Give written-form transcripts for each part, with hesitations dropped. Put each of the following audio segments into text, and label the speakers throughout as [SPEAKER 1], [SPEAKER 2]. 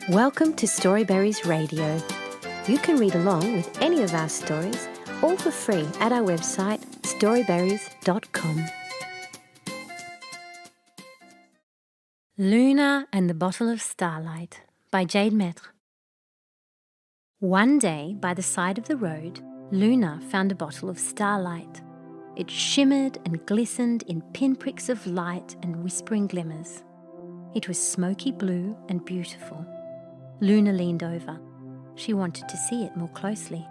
[SPEAKER 1] Welcome to Storyberries Radio. You can read along with any of our stories, all for free at our website, storyberries.com. Luna and the Bottle of Starlight by Jade Maître. One day, by the side of the road, Luna found a bottle of starlight. It shimmered and glistened in pinpricks of light and whispering glimmers. It was smoky blue and beautiful. Luna leaned over. She wanted to see it more closely.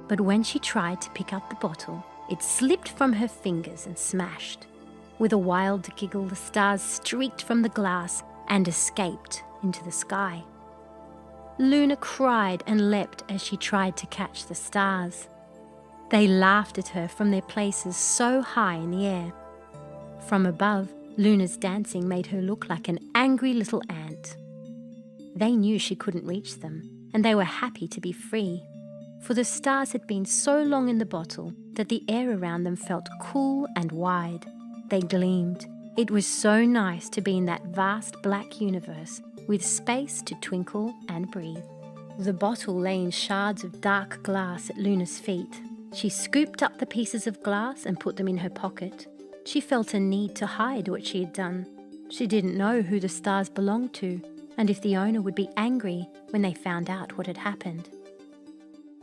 [SPEAKER 1] But when she tried to pick up the bottle, it slipped from her fingers and smashed. With a wild giggle, the stars streaked from the glass and escaped into the sky. Luna cried and leapt as she tried to catch the stars. They laughed at her from their places so high in the air. From above, Luna's dancing made her look like an angry little ant. They knew she couldn't reach them, and they were happy to be free, for the stars had been so long in the bottle that the air around them felt cool and wide. They gleamed. It was so nice to be in that vast black universe with space to twinkle and breathe. The bottle lay in shards of dark glass at Luna's feet. She scooped up the pieces of glass and put them in her pocket. She felt a need to hide what she had done. She didn't know who the stars belonged to, and if the owner would be angry when they found out what had happened.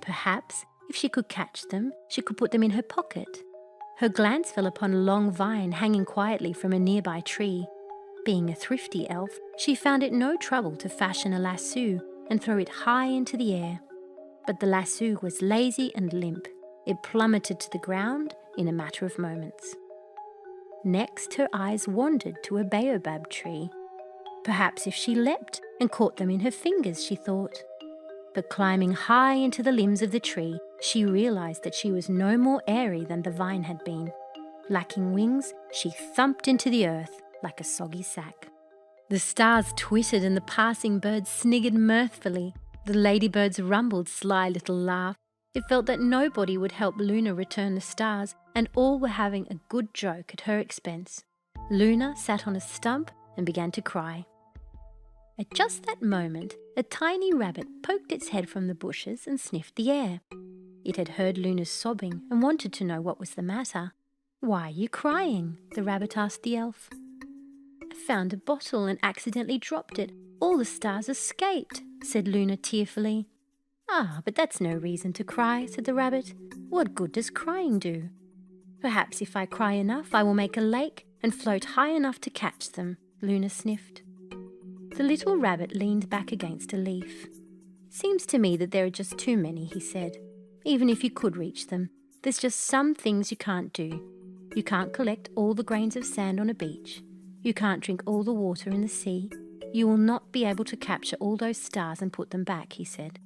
[SPEAKER 1] Perhaps, if she could catch them, she could put them in her pocket. Her glance fell upon a long vine hanging quietly from a nearby tree. Being a thrifty elf, she found it no trouble to fashion a lasso and throw it high into the air. But the lasso was lazy and limp. It plummeted to the ground in a matter of moments. Next, her eyes wandered to a baobab tree. Perhaps if she leapt and caught them in her fingers, she thought. But climbing high into the limbs of the tree, she realized that she was no more airy than the vine had been. Lacking wings, she thumped into the earth like a soggy sack. The stars twittered and the passing birds sniggered mirthfully. The ladybirds rumbled sly little laugh. It felt that nobody would help Luna return the stars, and all were having a good joke at her expense. Luna sat on a stump and began to cry. At just that moment, a tiny rabbit poked its head from the bushes and sniffed the air. It had heard Luna's sobbing and wanted to know what was the matter. "Why are you crying?" the rabbit asked the elf. "I found a bottle and accidentally dropped it. All the stars escaped," said Luna tearfully. "Ah, but that's no reason to cry," said the rabbit. "What good does crying do? Perhaps if I cry enough, I will make a lake and float high enough to catch them," Luna sniffed. The little rabbit leaned back against a leaf. "Seems to me that there are just too many," he said. "Even if you could reach them, there's just some things you can't do. You can't collect all the grains of sand on a beach. You can't drink all the water in the sea. You will not be able to capture all those stars and put them back," he said.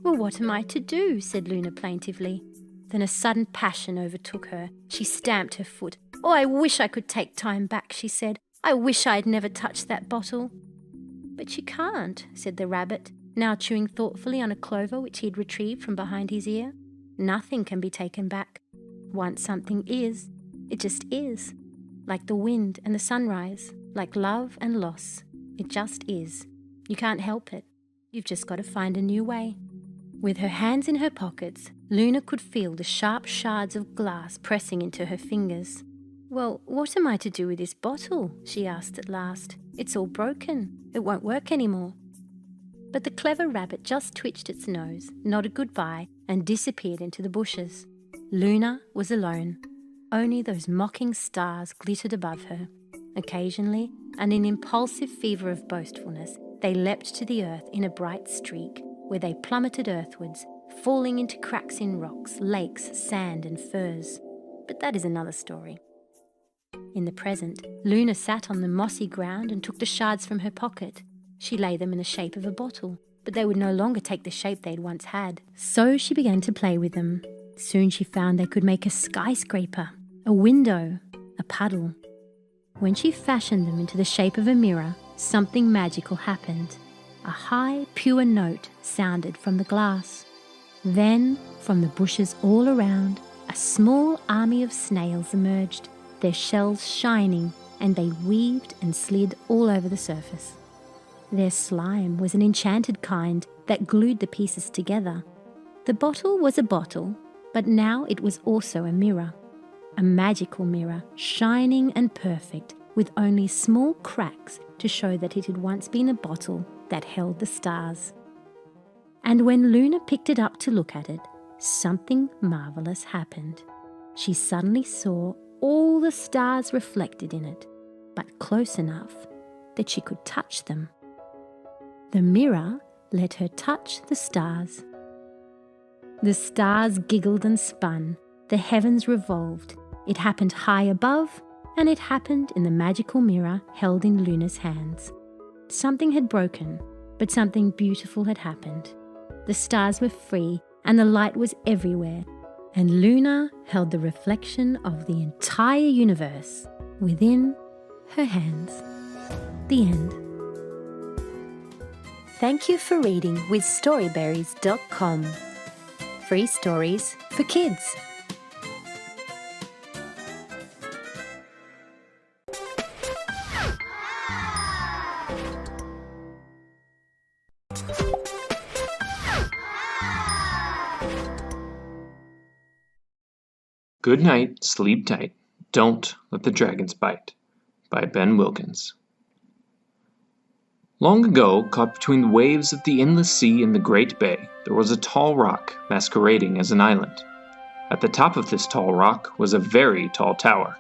[SPEAKER 1] "Well, what am I to do?" said Luna plaintively. Then a sudden passion overtook her. She stamped her foot. "Oh, I wish I could take time back," she said. "I wish I had never touched that bottle." "But you can't," said the rabbit, now chewing thoughtfully on a clover which he had retrieved from behind his ear. "Nothing can be taken back. Once something is, it just is. Like the wind and the sunrise, like love and loss. It just is. You can't help it. You've just got to find a new way." With her hands in her pockets, Luna could feel the sharp shards of glass pressing into her fingers. "Well, what am I to do with this bottle?" she asked at last. "It's all broken. It won't work anymore." But the clever rabbit just twitched its nose, nodded goodbye, and disappeared into the bushes. Luna was alone. Only those mocking stars glittered above her. Occasionally, in an impulsive fever of boastfulness, they leapt to the earth in a bright streak, where they plummeted earthwards, falling into cracks in rocks, lakes, sand, and furs. But that is another story. In the present, Luna sat on the mossy ground and took the shards from her pocket. She laid them in the shape of a bottle, but they would no longer take the shape they had once had. So she began to play with them. Soon she found they could make a skyscraper, a window, a puddle. When she fashioned them into the shape of a mirror, something magical happened. A high, pure note sounded from the glass. Then, from the bushes all around, a small army of snails emerged, their shells shining, and they weaved and slid all over the surface. Their slime was an enchanted kind that glued the pieces together. The bottle was a bottle, but now it was also a mirror. A magical mirror, shining and perfect, with only small cracks to show that it had once been a bottle that held the stars. And when Luna picked it up to look at it, something marvelous happened. She suddenly saw all the stars reflected in it, but close enough that she could touch them. The mirror let her touch the stars. The stars giggled and spun, the heavens revolved. It happened high above, and it happened in the magical mirror held in Luna's hands. Something had broken, but something beautiful had happened. The stars were free, and the light was everywhere, and Luna held the reflection of the entire universe within her hands. The end. Thank you for reading with Storyberries.com. Free stories for kids.
[SPEAKER 2] Good night, sleep tight. Don't let the dragons bite. By Ben Wilkins. Long ago, caught between the waves of the endless sea and the great bay, there was a tall rock masquerading as an island. At the top of this tall rock was a very tall tower.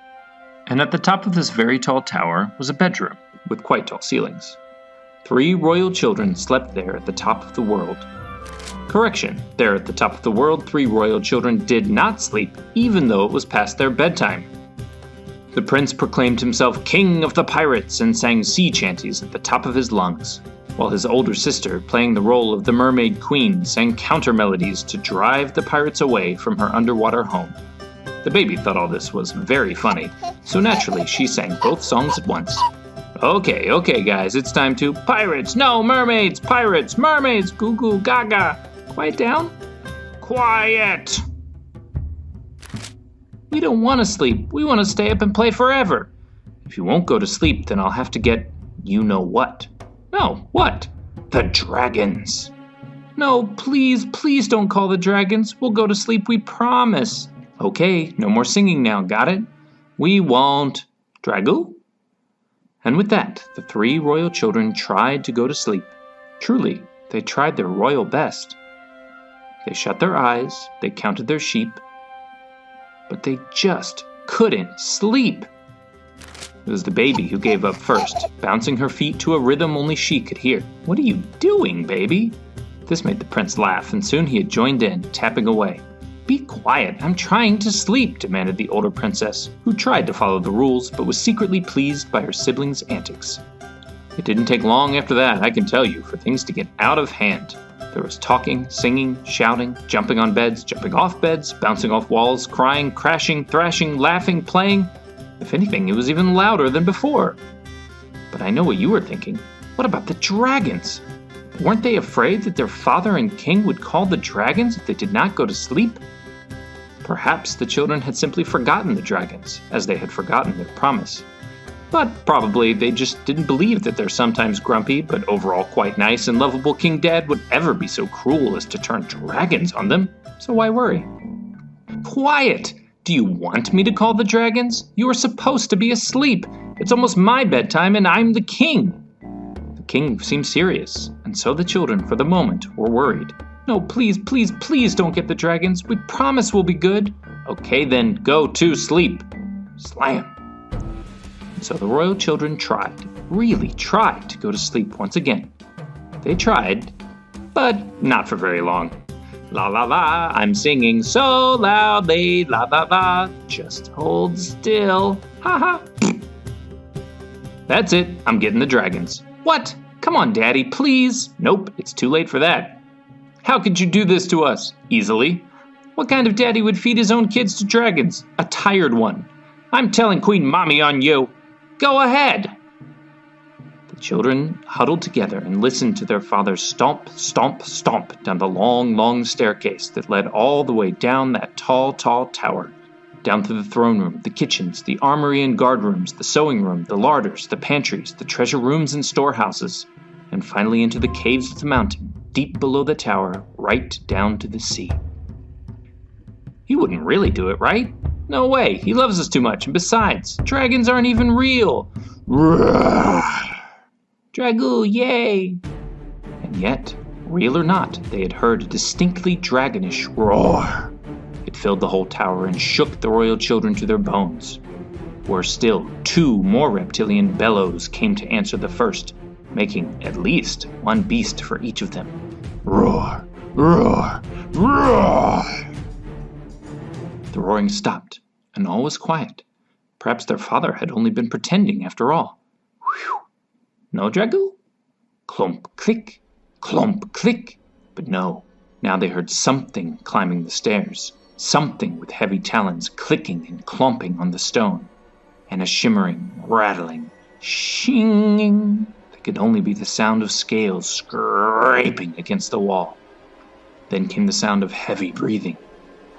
[SPEAKER 2] And at the top of this very tall tower was a bedroom with quite tall ceilings. 3 royal children slept there at the top of the world. Correction, there at the top of the world, 3 royal children did not sleep, even though it was past their bedtime. The prince proclaimed himself king of the pirates and sang sea chanties at the top of his lungs, while his older sister, playing the role of the mermaid queen, sang counter melodies to drive the pirates away from her underwater home. The baby thought all this was very funny, so naturally she sang both songs at once. Okay guys, it's time to pirates, no mermaids, pirates, mermaids, goo goo gaga. Quiet down. Quiet! We don't want to sleep. We want to stay up and play forever. If you won't go to sleep, then I'll have to get you know what. No, what? The dragons. No, please don't call the dragons. We'll go to sleep, we promise. Okay, no more singing now, got it? We won't. Dragoo? And with that, the 3 royal children tried to go to sleep. Truly, they tried their royal best. They shut their eyes, they counted their sheep, but they just couldn't sleep. It was the baby who gave up first, bouncing her feet to a rhythm only she could hear. What are you doing, baby? This made the prince laugh, and soon he had joined in, tapping away. Be quiet, I'm trying to sleep, demanded the older princess, who tried to follow the rules, but was secretly pleased by her siblings' antics. It didn't take long after that, I can tell you, for things to get out of hand. There was talking, singing, shouting, jumping on beds, jumping off beds, bouncing off walls, crying, crashing, thrashing, laughing, playing. If anything, it was even louder than before. But I know what you were thinking. What about the dragons? Weren't they afraid that their father and king would call the dragons if they did not go to sleep? Perhaps the children had simply forgotten the dragons, as they had forgotten their promise. But probably they just didn't believe that their sometimes grumpy, but overall quite nice and lovable King Dad would ever be so cruel as to turn dragons on them, so why worry? Quiet! Do you want me to call the dragons? You are supposed to be asleep. It's almost my bedtime and I'm the king. The king seemed serious, and so the children, for the moment, were worried. No, please don't get the dragons. We promise we'll be good. Okay then, go to sleep. Slam. So the royal children really tried to go to sleep once again. They tried, but not for very long. La la la, I'm singing so loudly, la la la, just hold still, ha ha. That's it, I'm getting the dragons. What? Come on, Daddy, please. Nope, it's too late for that. How could you do this to us? Easily. What kind of daddy would feed his own kids to dragons? A tired one. I'm telling Queen Mommy on you. Go ahead! The children huddled together and listened to their father stomp, stomp, stomp down the long, long staircase that led all the way down that tall, tall tower. Down through the throne room, the kitchens, the armory and guard rooms, the sewing room, the larders, the pantries, the treasure rooms and storehouses. and finally into the caves of the mountain, deep below the tower, right down to the sea. He wouldn't really do it, right? No way, he loves us too much, and besides, dragons aren't even real. Roar! Dragoo, yay! And yet, real or not, they had heard a distinctly dragonish roar. It filled the whole tower and shook the royal children to their bones. Worse still, 2 more reptilian bellows came to answer the first, making at least 1 beast for each of them. Roar! Roar! Roar! The roaring stopped, and all was quiet. Perhaps their father had only been pretending after all. Whew! No, Dragoo? Clomp, click, clomp, click. But no, now they heard something climbing the stairs, something with heavy talons clicking and clomping on the stone, and a shimmering, rattling, shinging that could only be the sound of scales scraping against the wall. Then came the sound of heavy breathing,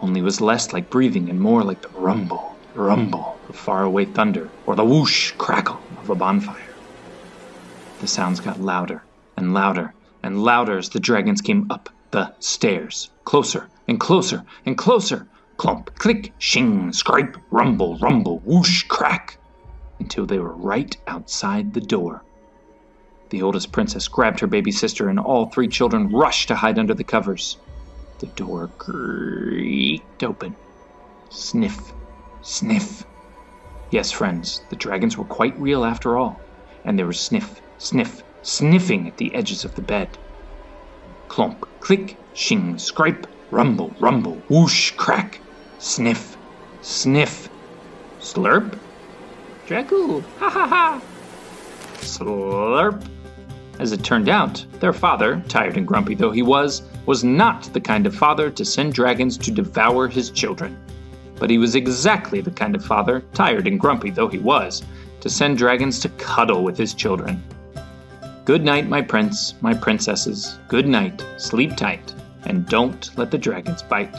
[SPEAKER 2] only was less like breathing and more like the rumble, rumble of faraway thunder or the whoosh, crackle of a bonfire. The sounds got louder and louder and louder as the dragons came up the stairs, closer and closer and closer. Clump, click, shing, scrape, rumble, rumble, whoosh, crack, until they were right outside the door. The oldest princess grabbed her baby sister, and all 3 children rushed to hide under the covers. The door creaked open. Sniff, sniff. Yes, friends, the dragons were quite real after all, and they were sniff, sniff, sniffing at the edges of the bed. Clomp, click, shing, scrape, rumble, rumble, whoosh, crack, sniff, sniff, slurp. Dragoo, ha ha ha. Slurp. As it turned out, their father, tired and grumpy though he was not the kind of father to send dragons to devour his children. But he was exactly the kind of father, tired and grumpy though he was, to send dragons to cuddle with his children. Good night, my prince, my princesses. Good night, sleep tight, and don't let the dragons bite.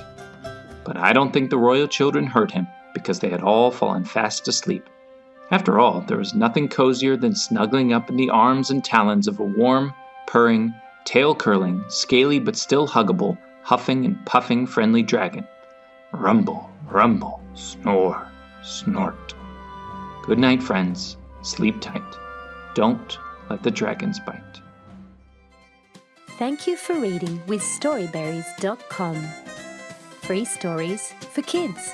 [SPEAKER 2] But I don't think the royal children hurt him, because they had all fallen fast asleep. After all, there was nothing cozier than snuggling up in the arms and talons of a warm, purring, tail-curling, scaly but still huggable, huffing and puffing friendly dragon. Rumble, rumble, snore, snort. Good night, friends. Sleep tight. Don't let the dragons bite.
[SPEAKER 1] Thank you for reading with Storyberries.com. Free stories for kids.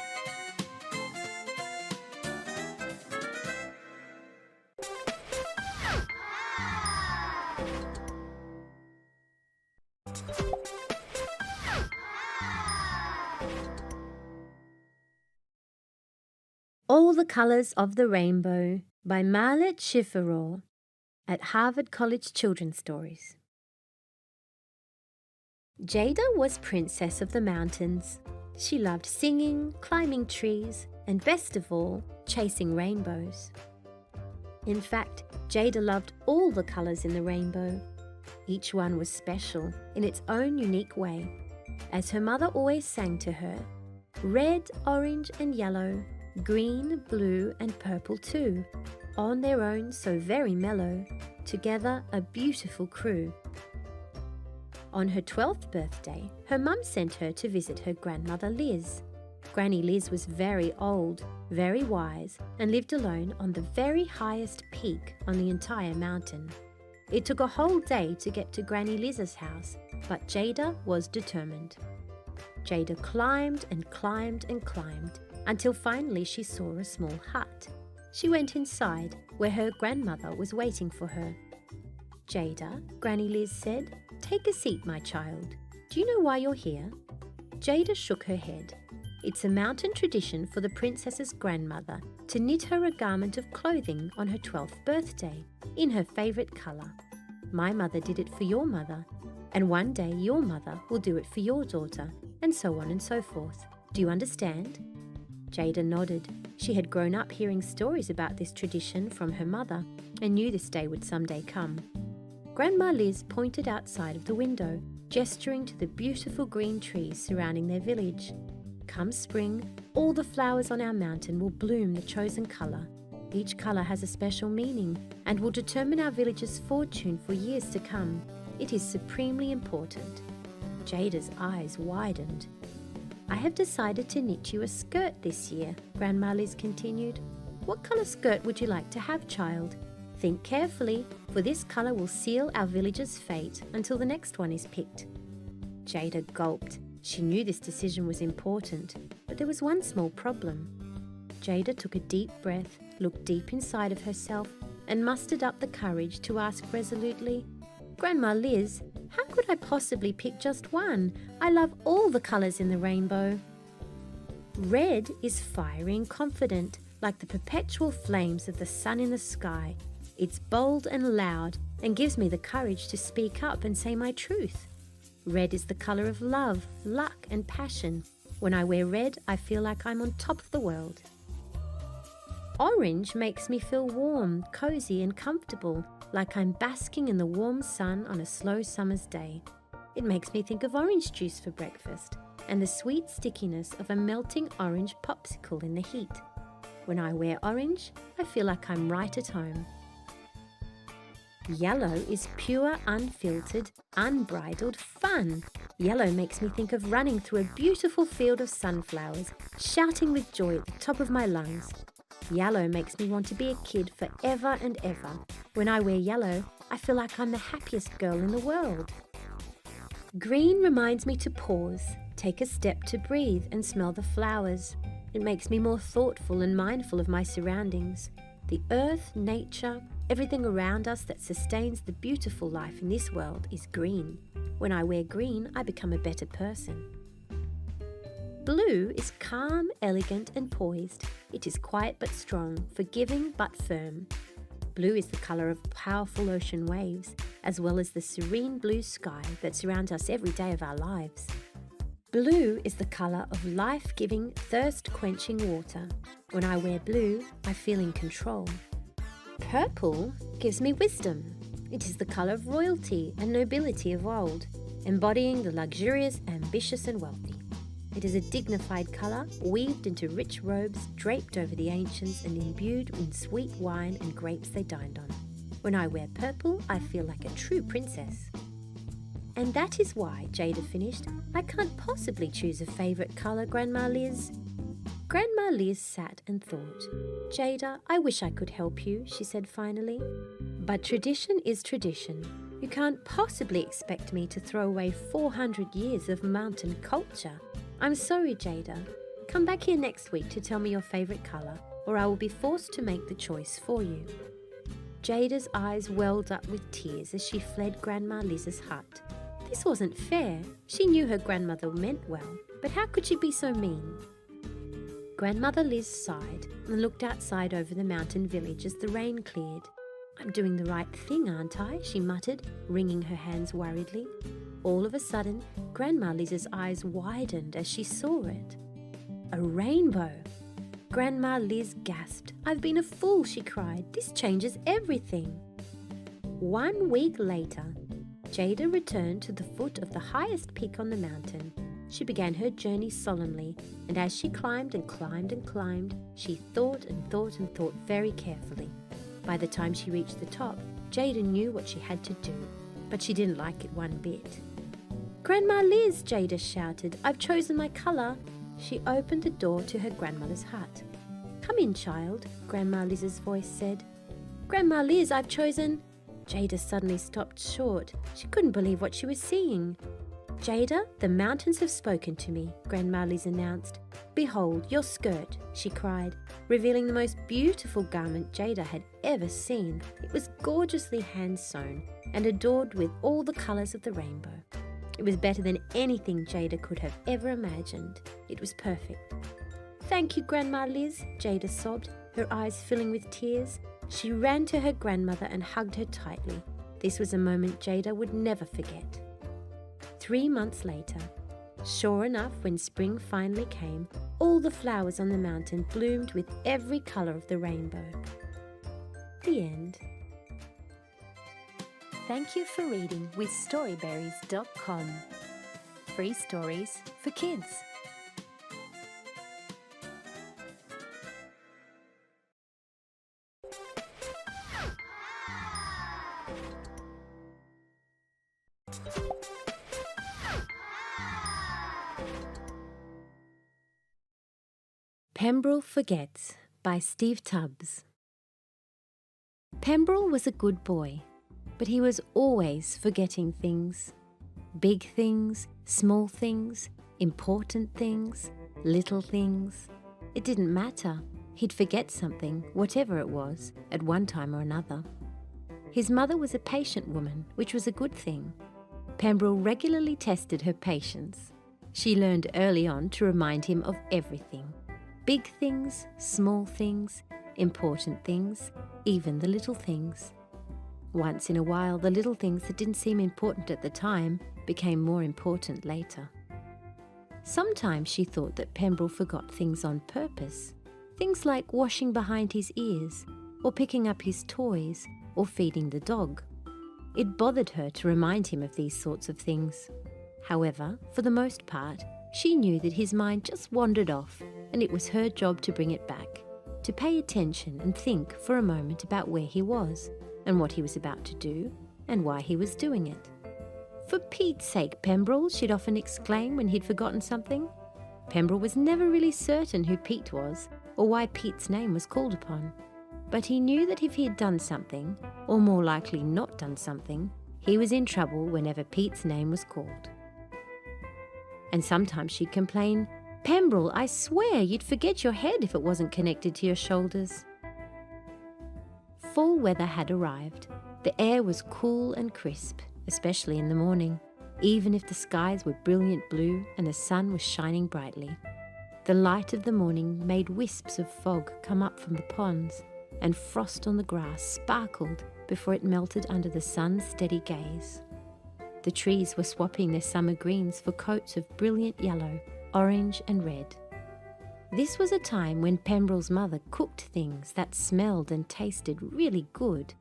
[SPEAKER 1] All the Colors of the Rainbow by Marlet Schifferohr at Harvard College Children's Stories. Jada was Princess of the Mountains. She loved singing, climbing trees, and best of all, chasing rainbows. In fact, Jada loved all the colors in the rainbow. Each one was special in its own unique way. As her mother always sang to her, red, orange, and yellow, green, blue, and purple too, on their own so very mellow, together a beautiful crew. On her 12th birthday, her mum sent her to visit her grandmother Liz. Granny Liz was very old, very wise, and lived alone on the very highest peak on the entire mountain. It took a whole day to get to Granny Liz's house, but Jada was determined. Jada climbed and climbed and climbed, until finally she saw a small hut. She went inside, where her grandmother was waiting for her. Jada, Granny Liz said, "Take a seat, my child. Do you know why you're here?" Jada shook her head. It's a mountain tradition for the princess's grandmother to knit her a garment of clothing on her 12th birthday, in her favourite colour. My mother did it for your mother, and one day your mother will do it for your daughter, and so on and so forth. Do you understand? Jada nodded. She had grown up hearing stories about this tradition from her mother and knew this day would someday come. Grandma Liz pointed outside of the window, gesturing to the beautiful green trees surrounding their village. Come spring, all the flowers on our mountain will bloom the chosen colour. Each colour has a special meaning and will determine our village's fortune for years to come. It is supremely important. Jada's eyes widened. I have decided to knit you a skirt this year, Grandma Liz continued. What colour skirt would you like to have, child? Think carefully, for this colour will seal our village's fate until the next one is picked. Jada gulped. She knew this decision was important, but there was one small problem. Jada took a deep breath, looked deep inside of herself, and mustered up the courage to ask resolutely, Grandma Liz, how could I possibly pick just one? I love all the colours in the rainbow. Red is fiery and confident, like the perpetual flames of the sun in the sky. It's bold and loud and gives me the courage to speak up and say my truth. Red is the colour of love, luck and passion. When I wear red, I feel like I'm on top of the world. Orange makes me feel warm, cosy and comfortable, like I'm basking in the warm sun on a slow summer's day. It makes me think of orange juice for breakfast and the sweet stickiness of a melting orange popsicle in the heat. When I wear orange, I feel like I'm right at home. Yellow is pure, unfiltered, unbridled fun. Yellow makes me think of running through a beautiful field of sunflowers, shouting with joy at the top of my lungs. Yellow makes me want to be a kid forever and ever. When I wear yellow, I feel like I'm the happiest girl in the world. Green reminds me to pause, take a step to breathe and smell the flowers. It makes me more thoughtful and mindful of my surroundings. The earth, nature, everything around us that sustains the beautiful life in this world is green. When I wear green, I become a better person. Blue is calm, elegant and poised. It is quiet but strong, forgiving but firm. Blue is the colour of powerful ocean waves, as well as the serene blue sky that surrounds us every day of our lives. Blue is the colour of life-giving, thirst-quenching water. When I wear blue, I feel in control. Purple gives me wisdom. It is the colour of royalty and nobility of old, embodying the luxurious, ambitious and wealthy. It is a dignified colour, weaved into rich robes, draped over the ancients and imbued in sweet wine and grapes they dined on. When I wear purple, I feel like a true princess. And that is why, Jada finished, I can't possibly choose a favourite colour, Grandma Liz. Grandma Liz sat and thought. Jada, I wish I could help you, she said finally. But tradition is tradition. You can't possibly expect me to throw away 400 years of mountain culture. I'm sorry, Jada. Come back here next week to tell me your favourite colour, or I will be forced to make the choice for you. Jada's eyes welled up with tears as she fled Grandma Liz's hut. This wasn't fair. She knew her grandmother meant well, but how could she be so mean? Grandmother Liz sighed and looked outside over the mountain village as the rain cleared. I'm doing the right thing, aren't I? She muttered, wringing her hands worriedly. All of a sudden, Grandma Liz's eyes widened as she saw it. A rainbow! Grandma Liz gasped. I've been a fool, she cried. This changes everything. 1 week later, Jada returned to the foot of the highest peak on the mountain. She began her journey solemnly, and as she climbed and climbed and climbed, she thought and thought and thought very carefully. By the time she reached the top, Jada knew what she had to do, but she didn't like it one bit. Grandma Liz, Jada shouted, I've chosen my colour. She opened the door to her grandmother's hut. Come in, child, Grandma Liz's voice said. Grandma Liz, I've chosen... Jada suddenly stopped short. She couldn't believe what she was seeing. Jada, the mountains have spoken to me, Grandma Liz announced. Behold, your skirt, she cried, revealing the most beautiful garment Jada had ever seen. It was gorgeously hand-sewn and adorned with all the colours of the rainbow. It was better than anything Jada could have ever imagined. It was perfect. Thank you, Grandma Liz, Jada sobbed, her eyes filling with tears. She ran to her grandmother and hugged her tightly. This was a moment Jada would never forget. 3 months later, sure enough, when spring finally came, all the flowers on the mountain bloomed with every colour of the rainbow. The end. Thank you for reading with Storyberries.com. Free stories for kids. Pembrel Forgets by Steve Tubbs. Pembrel was a good boy, but he was always forgetting things. Big things, small things, important things, little things. It didn't matter. He'd forget something, whatever it was, at one time or another. His mother was a patient woman, which was a good thing. Pembrel regularly tested her patience. She learned early on to remind him of everything. Big things, small things, important things, even the little things. Once in a while, the little things that didn't seem important at the time became more important later. Sometimes she thought that Pembrel forgot things on purpose. Things like washing behind his ears, or picking up his toys, or feeding the dog. It bothered her to remind him of these sorts of things. However, for the most part, she knew that his mind just wandered off, and it was her job to bring it back, to pay attention and think for a moment about where he was, and what he was about to do, and why he was doing it. "For Pete's sake, Pembrel," she'd often exclaim when he'd forgotten something. Pembrel was never really certain who Pete was, or why Pete's name was called upon. But he knew that if he had done something, or more likely not done something, he was in trouble whenever Pete's name was called. And sometimes she'd complain, "Pembrel, I swear you'd forget your head if it wasn't connected to your shoulders." Fall weather had arrived. The air was cool and crisp, especially in the morning, even if the skies were brilliant blue and the sun was shining brightly. The light of the morning made wisps of fog come up from the ponds, and frost on the grass sparkled before it melted under the sun's steady gaze. The trees were swapping their summer greens for coats of brilliant yellow, orange and red. This was a time when Pembrel's mother cooked things that smelled and tasted really good.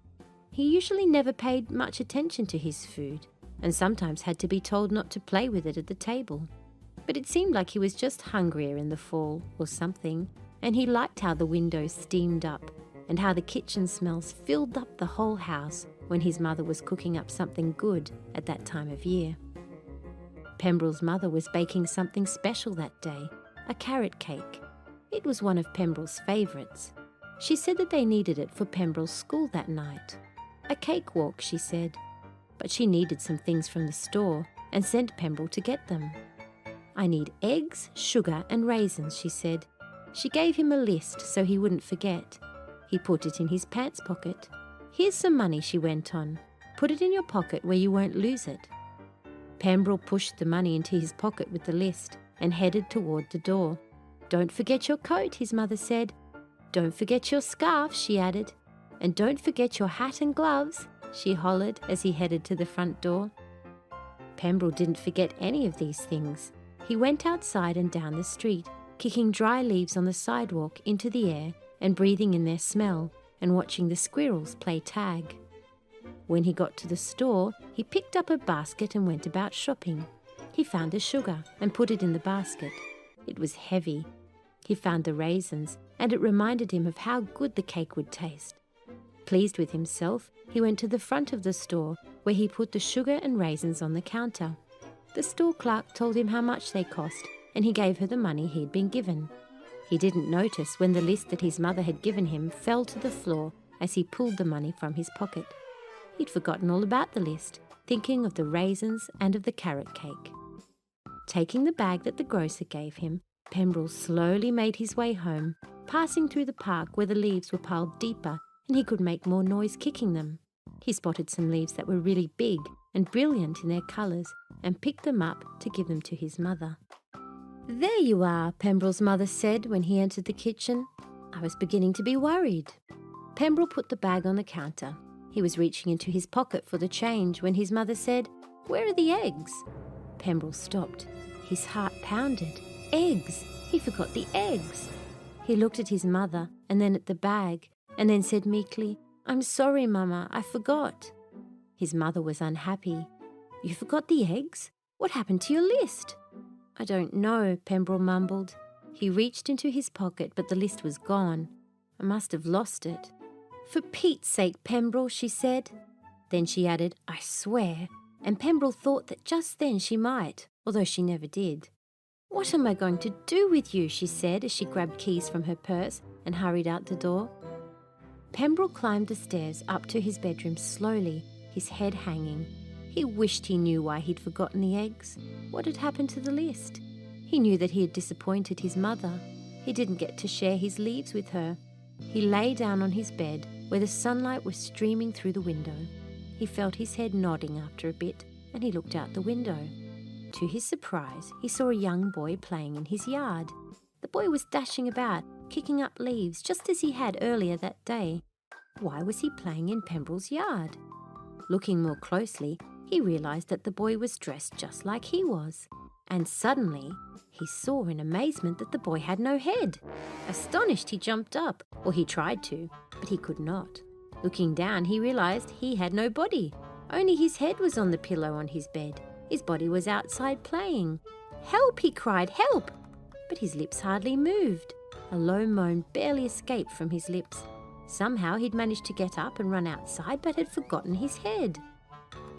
[SPEAKER 1] He usually never paid much attention to his food, and sometimes had to be told not to play with it at the table. But it seemed like he was just hungrier in the fall or something, and he liked how the windows steamed up and how the kitchen smells filled up the whole house when his mother was cooking up something good at that time of year. Pembrel's mother was baking something special that day, a carrot cake. It was one of Pembrel's favourites. She said that they needed it for Pembrel's school that night. A cakewalk, she said, but she needed some things from the store and sent Pembrel to get them. "I need eggs, sugar and raisins," she said. She gave him a list so he wouldn't forget. He put it in his pants pocket. "Here's some money," she went on. "Put it in your pocket where you won't lose it." Pembrel pushed the money into his pocket with the list and headed toward the door. "Don't forget your coat," his mother said. "Don't forget your scarf," she added. "And don't forget your hat and gloves," she hollered as he headed to the front door. Pembrel didn't forget any of these things. He went outside and down the street, kicking dry leaves on the sidewalk into the air and breathing in their smell and watching the squirrels play tag. When he got to the store, he picked up a basket and went about shopping. He found the sugar and put it in the basket. It was heavy. He found the raisins, and it reminded him of how good the cake would taste. Pleased with himself, he went to the front of the store, where he put the sugar and raisins on the counter. The store clerk told him how much they cost, and he gave her the money he'd been given. He didn't notice when the list that his mother had given him fell to the floor as he pulled the money from his pocket. He'd forgotten all about the list, thinking of the raisins and of the carrot cake. Taking the bag that the grocer gave him, Pembrel slowly made his way home, passing through the park where the leaves were piled deeper and he could make more noise kicking them. He spotted some leaves that were really big and brilliant in their colours and picked them up to give them to his mother. "There you are," Pembrel's mother said when he entered the kitchen. "I was beginning to be worried." Pembrel put the bag on the counter. He was reaching into his pocket for the change when his mother said, "Where are the eggs?" Pembrel stopped. His heart pounded. Eggs! He forgot the eggs. He looked at his mother and then at the bag and then said meekly, "I'm sorry, Mama, I forgot." His mother was unhappy. "You forgot the eggs? What happened to your list?" "I don't know," Pembrel mumbled. He reached into his pocket, but the list was gone. "I must have lost it." "For Pete's sake, Pembrel," she said. Then she added, "I swear," and Pembrel thought that just then she might, although she never did. "What am I going to do with you?" she said as she grabbed keys from her purse and hurried out the door. Pembrel climbed the stairs up to his bedroom slowly, his head hanging. He wished he knew why he'd forgotten the eggs. What had happened to the list? He knew that he had disappointed his mother. He didn't get to share his leaves with her. He lay down on his bed where the sunlight was streaming through the window. He felt his head nodding after a bit and he looked out the window. To his surprise, he saw a young boy playing in his yard. The boy was dashing about, kicking up leaves just as he had earlier that day. Why was he playing in Pembrel's yard? Looking more closely, he realised that the boy was dressed just like he was. And suddenly, he saw in amazement that the boy had no head. Astonished, he jumped up, or he tried to, but he could not. Looking down, he realised he had no body. Only his head was on the pillow on his bed. His body was outside playing. "Help!" he cried, "help!" But his lips hardly moved. A low moan barely escaped from his lips. Somehow he'd managed to get up and run outside, but had forgotten his head.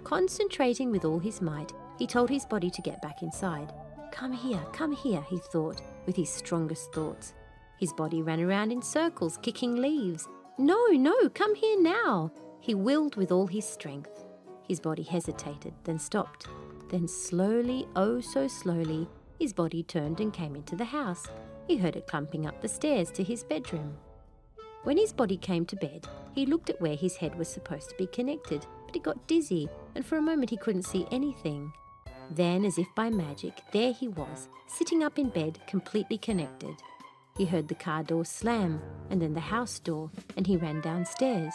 [SPEAKER 1] Concentrating with all his might, he told his body to get back inside. Come here, he thought, with his strongest thoughts. His body ran around in circles, kicking leaves. No, come here now, he willed with all his strength. His body hesitated, then stopped. Then slowly, oh so slowly, his body turned and came into the house. He heard it clumping up the stairs to his bedroom. When his body came to bed, he looked at where his head was supposed to be connected, but he got dizzy, and for a moment he couldn't see anything. Then, as if by magic, there he was, sitting up in bed, completely connected. He heard the car door slam, and then the house door, and he ran downstairs.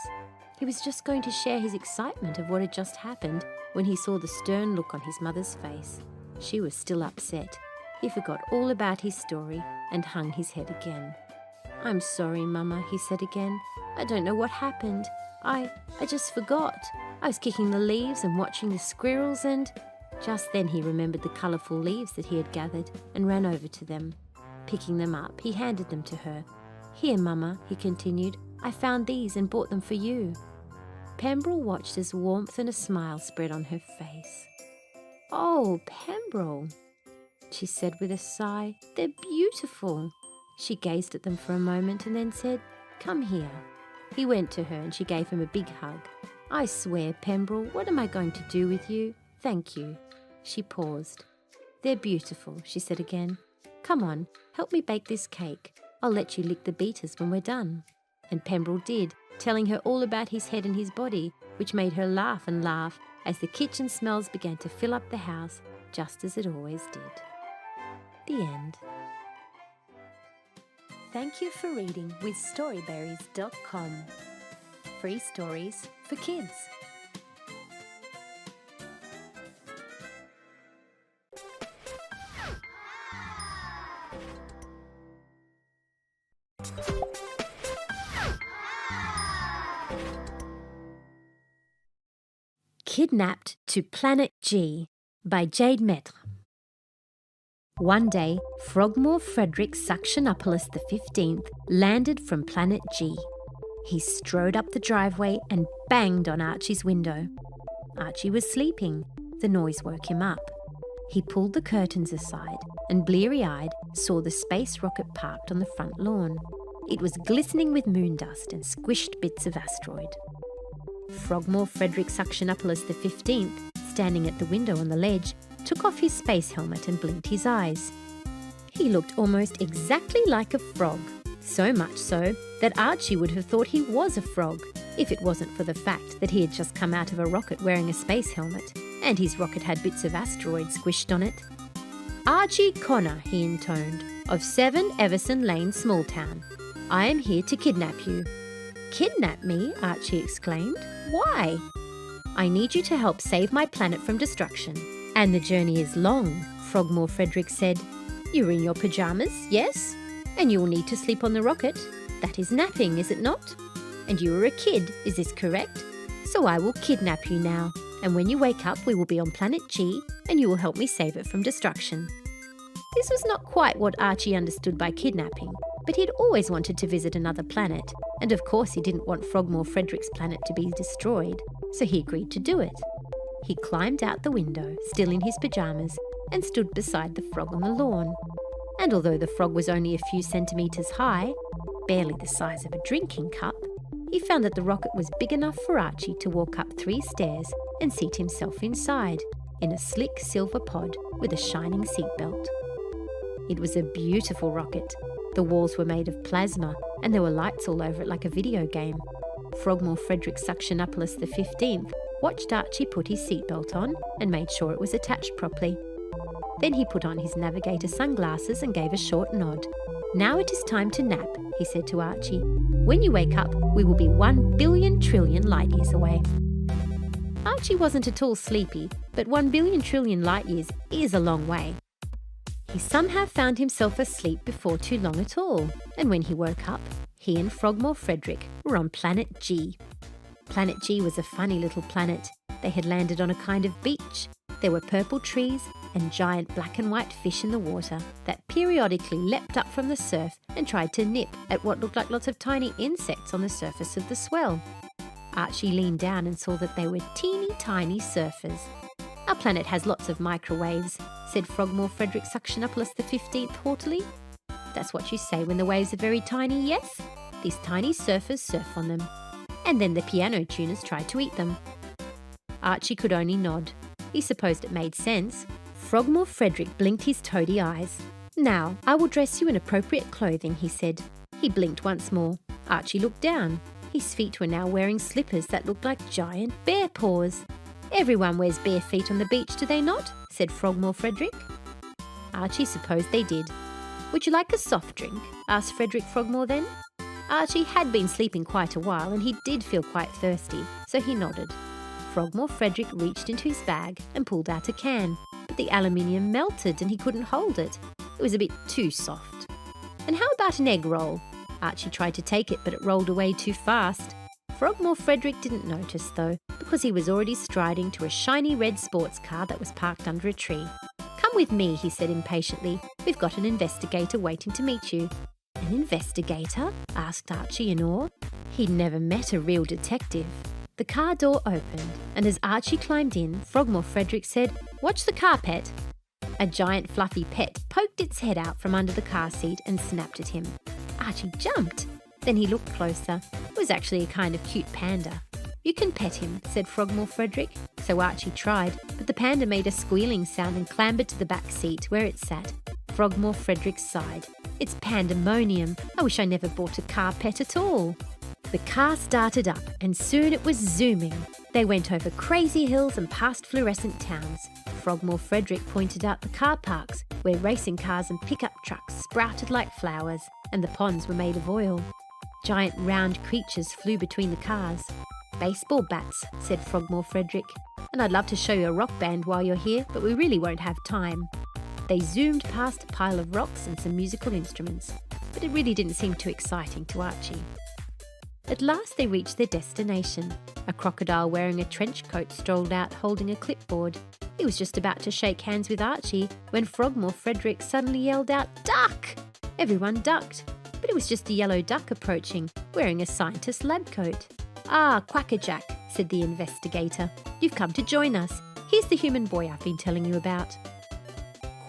[SPEAKER 1] He was just going to share his excitement of what had just happened when he saw the stern look on his mother's face. She was still upset. He forgot all about his story and hung his head again. "I'm sorry, Mama," he said again. "I don't know what happened. I just forgot. I was kicking the leaves and watching the squirrels and..." Just then he remembered the colourful leaves that he had gathered and ran over to them. Picking them up, he handed them to her. "Here, Mama," he continued. "I found these and bought them for you." Pembrel watched as warmth and a smile spread on her face. "Oh, Pembrel," she said with a sigh, "they're beautiful." She gazed at them for a moment and then said, "Come here." He went to her and she gave him a big hug. "I swear, Pembrel, what am I going to do with you? Thank you." She paused. "They're beautiful," she said again. "Come on, help me bake this cake. I'll let you lick the beaters when we're done." And Pembrel did, telling her all about his head and his body, which made her laugh and laugh as the kitchen smells began to fill up the house, just as it always did. The end. Thank you for reading with Storyberries.com. Free stories for kids. Kidnapped to Planet G by Jade Maître. One day, Frogmore Frederick Suctionopolis XV landed from Planet G. He strode up the driveway and banged on Archie's window. Archie was sleeping. The noise woke him up. He pulled the curtains aside and, bleary-eyed, saw the space rocket parked on the front lawn. It was glistening with moon dust and squished bits of asteroid. Frogmore Frederick Suctionopolis XV, standing at the window on the ledge, took off his space helmet and blinked his eyes. He looked almost exactly like a frog, so much so that Archie would have thought he was a frog if it wasn't for the fact that he had just come out of a rocket wearing a space helmet, and his rocket had bits of asteroid squished on it. "Archie Connor," he intoned, "of 7 Everson Lane, Smalltown. I am here to kidnap you." "Kidnap me?" Archie exclaimed. "Why?" "I need you to help save my planet from destruction. And the journey is long," Frogmore Frederick said. "You're in your pyjamas, yes? And you will need to sleep on the rocket. That is napping, is it not? And you are a kid, is this correct? So I will kidnap you now, and when you wake up we will be on Planet G, and you will help me save it from destruction." This was not quite what Archie understood by kidnapping, but he'd always wanted to visit another planet, and of course he didn't want Frogmore Frederick's planet to be destroyed, so he agreed to do it. He climbed out the window, still in his pyjamas, and stood beside the frog on the lawn. And although the frog was only a few centimetres high, barely the size of a drinking cup, he found that the rocket was big enough for Archie to walk up 3 stairs and seat himself inside, in a slick silver pod with a shining seatbelt. It was a beautiful rocket. The walls were made of plasma and there were lights all over it like a video game. Frogmore Frederick Suctionupolis XV watched Archie put his seatbelt on and made sure it was attached properly. Then he put on his navigator sunglasses and gave a short nod. "Now it is time to nap," he said to Archie. "When you wake up, we will be 1 billion trillion light years away." Archie wasn't at all sleepy, but 1 billion trillion light years is a long way. He somehow found himself asleep before too long at all, and when he woke up, he and Frogmore Frederick were on Planet G. Planet G was a funny little planet. They had landed on a kind of beach. There were purple trees and giant black and white fish in the water that periodically leapt up from the surf and tried to nip at what looked like lots of tiny insects on the surface of the swell. Archie leaned down and saw that they were teeny tiny surfers. "Our planet has lots of microwaves," said Frogmore Frederick Suctionupolis XV haughtily. "That's what you say when the waves are very tiny, yes? These tiny surfers surf on them. And then the piano tuners tried to eat them." Archie could only nod. He supposed it made sense. Frogmore Frederick blinked his toady eyes. "Now, I will dress you in appropriate clothing," he said. He blinked once more. Archie looked down. His feet were now wearing slippers that looked like giant bear paws. "Everyone wears bare feet on the beach, do they not?" said Frogmore Frederick. Archie supposed they did. "Would you like a soft drink?" asked Frederick Frogmore then. Archie had been sleeping quite a while and he did feel quite thirsty, so he nodded. Frogmore Frederick reached into his bag and pulled out a can, but the aluminium melted and he couldn't hold it. It was a bit too soft. "And how about an egg roll?" Archie tried to take it, but it rolled away too fast. Frogmore Frederick didn't notice, though, because he was already striding to a shiny red sports car that was parked under a tree. "Come with me," he said impatiently. "We've got an investigator waiting to meet you." "An investigator?" asked Archie in awe. He'd never met a real detective. The car door opened, and as Archie climbed in, Frogmore Frederick said, "Watch the car, pet." A giant fluffy pet poked its head out from under the car seat and snapped at him. Archie jumped. Then he looked closer. It was actually a kind of cute panda. "You can pet him," said Frogmore Frederick. So Archie tried, but the panda made a squealing sound and clambered to the back seat where it sat. Frogmore Frederick sighed. "It's pandemonium. I wish I never bought a car pet at all." The car started up and soon it was zooming. They went over crazy hills and past fluorescent towns. Frogmore Frederick pointed out the car parks where racing cars and pickup trucks sprouted like flowers and the ponds were made of oil. Giant round creatures flew between the cars. "Baseball bats," said Frogmore Frederick. "And I'd love to show you a rock band while you're here, but we really won't have time." They zoomed past a pile of rocks and some musical instruments, but it really didn't seem too exciting to Archie. At last they reached their destination. A crocodile wearing a trench coat strolled out holding a clipboard. He was just about to shake hands with Archie when Frogmore Frederick suddenly yelled out, "Duck!" Everyone ducked, but it was just a yellow duck approaching, wearing a scientist's lab coat. "Ah, Quackerjack," said the investigator. "You've come to join us. Here's the human boy I've been telling you about."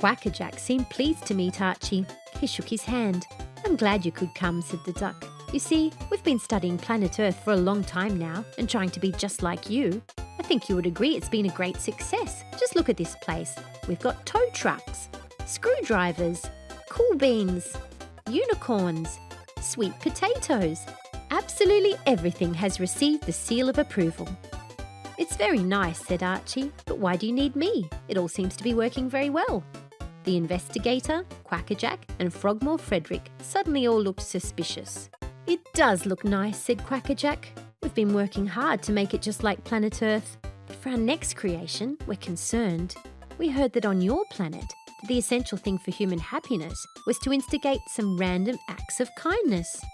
[SPEAKER 1] Quackerjack seemed pleased to meet Archie. He shook his hand. "I'm glad you could come," said the duck. "You see, we've been studying planet Earth for a long time now and trying to be just like you. I think you would agree it's been a great success. Just look at this place. We've got tow trucks, screwdrivers, cool beans, unicorns, sweet potatoes. Absolutely everything has received the seal of approval." "It's very nice," said Archie, "but why do you need me? It all seems to be working very well." The investigator, Quackerjack, and Frogmore Frederick suddenly all looked suspicious. "It does look nice," said Quackerjack. "We've been working hard to make it just like planet Earth. But for our next creation, we're concerned. We heard that on your planet, the essential thing for human happiness was to instigate some random acts of kindness."